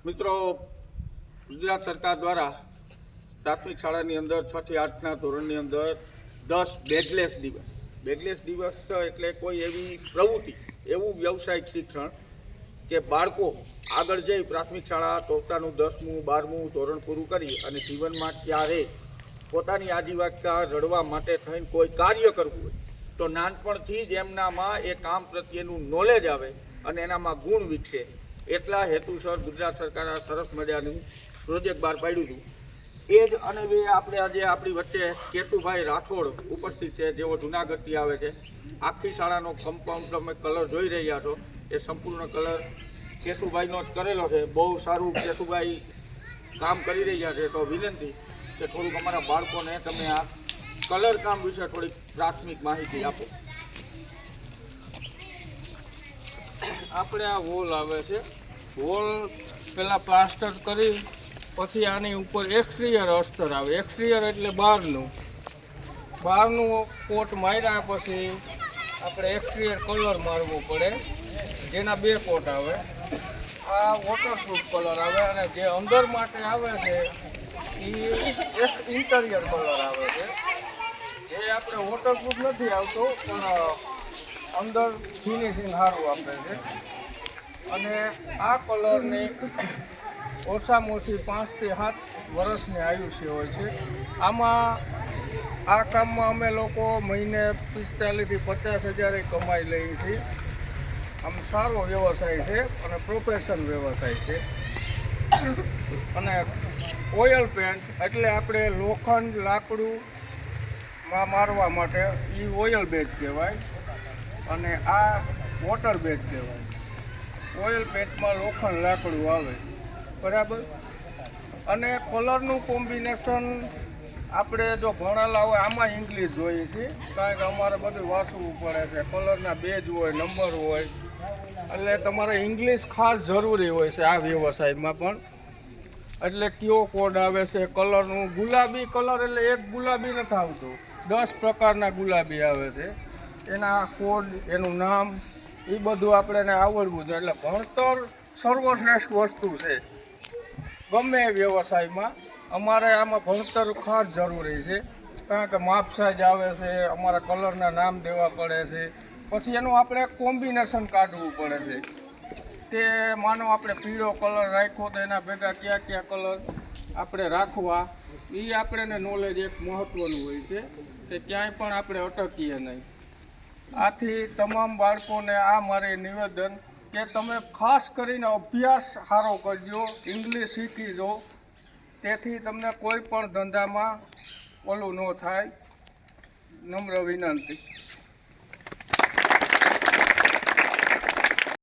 મિત્રો, ગુજરાત સરકાર દ્વારા પ્રાથમિક શાળાની અંદર 6 થી 8ના ધોરણની અંદર 10 બેગલેસ દિવસ એટલે કોઈ એવી પ્રવૃત્તિ, એવું વ્યવસાયિક શિક્ષણ કે બાળકો આગળ જઈ પ્રાથમિક શાળા પોતાનું 10મું 12મું ધોરણ પૂરું કરી અને જીવનમાં ક્યારે પોતાની આજીવિકા રળવા માટે થઈને કોઈ કાર્ય કરવું હોય તો નાનપણથી જ એમનામાં એ કામ પ્રત્યેનું નોલેજ આવે અને એનામાં ગુણ વિકસે, એટલા હેતુસર ગુજરાત સરકારે આ સરસ મજાનું પ્રોજેક્ટ બહાર પાડ્યું હતું. એ જ અને આપણે આજે આપણી વચ્ચે કેશુભાઈ રાઠોડ ઉપસ્થિત છે, જેઓ જૂનાગઢથી આવે છે. આખી શાળાનો કમ્પાઉન્ડ તમે કલર જોઈ રહ્યા છો, એ સંપૂર્ણ કલર કેશુભાઈનો જ કરેલો છે. બહુ સારું કેશુભાઈ કામ કરી રહ્યા છે. તો વિનંતી કે થોડુંક અમારા બાળકોને તમે આ કલર કામ વિશે થોડીક પ્રાથમિક માહિતી આપો. આપણે આ વોલ આવે છે, વોલ પહેલાં પ્લાસ્ટર કરી પછી આની ઉપર એક્સટિરિયર અસ્તર આવે. એક્સટિરિયર એટલે બહારનું કોટ માર્યા પછી આપણે એક્સટિરિયર કલર મારવો પડે, જેના 2 કોટ આવે. આ વોટરપ્રૂફ કલર આવે અને જે અંદર માટે આવે છે એ ઇન્ટિરિયર કલર આવે છે. જે આપણે વોટરપ્રૂફ નથી આવતો પણ અંદર ફિનિશિંગ સારું આપે છે. અને આ કલરની ઓછામાં ઓછી 5 થી 7 વર્ષની આયુષ્ય હોય છે. આમાં આ કામમાં અમે લોકો મહિને 45,000 થી 50,000 કમાઈ લઈએ છીએ. આમ સારો વ્યવસાય છે અને પ્રોફેશન વ્યવસાય છે. અને ઓઇલ પેન્ટ એટલે આપણે લોખંડ લાકડુંમાં મારવા માટે એ ઓઇલ બેઝ કહેવાય અને આ વોટર બેઝ કહેવાય. ઓઇલ પેન્ટમાં લોખંડ લાકડું આવે, બરાબર. અને કલરનું કોમ્બિનેશન આપણે જો ભણેલા હોય આમાં ઇંગ્લિશ જોઈએ છીએ, કારણ કે અમારે બધું વાંચવું પડે છે. કલરના બેઝ હોય, નંબર હોય, એટલે તમારે ઇંગ્લિશ ખાસ જરૂરી હોય છે આ વ્યવસાયમાં પણ. એટલે કયો કોડ આવે છે કલરનું? ગુલાબી કલર એટલે એક ગુલાબી નથી આવતું, 10 પ્રકારના ગુલાબી આવે છે. એના કોડ, એનું નામ, એ બધું આપણે આવડવું જોઈએ. એટલે ભણતર સર્વશ્રેષ્ઠ વસ્તુ છે ગમે એ વ્યવસાયમાં. અમારે આમાં ભણતર ખાસ જરૂરી છે, કારણ કે માપ સાઈઝ આવે છે, અમારા કલરના નામ દેવા પડે છે, પછી એનું આપણે કોમ્બિનેશન કાઢવું પડે છે. તે માનો આપણે પીળો કલર રાખ્યો તો એના ભેગા કયા કલર આપણે રાખવા, એ આપણને નોલેજ એક મહત્ત્વનું હોય છે કે ક્યાંય પણ આપણે અટકીએ નહીં. આથી તમામ બાળકોને આ મારે નિવેદન કે તમે ખાસ કરીને અભ્યાસ સારો કરજો, ઇંગ્લિશ શીખી જો, તેથી તમને કોઈ પણ ધંધામાં ઓલું ન થાય. નમ્ર વિનંતી.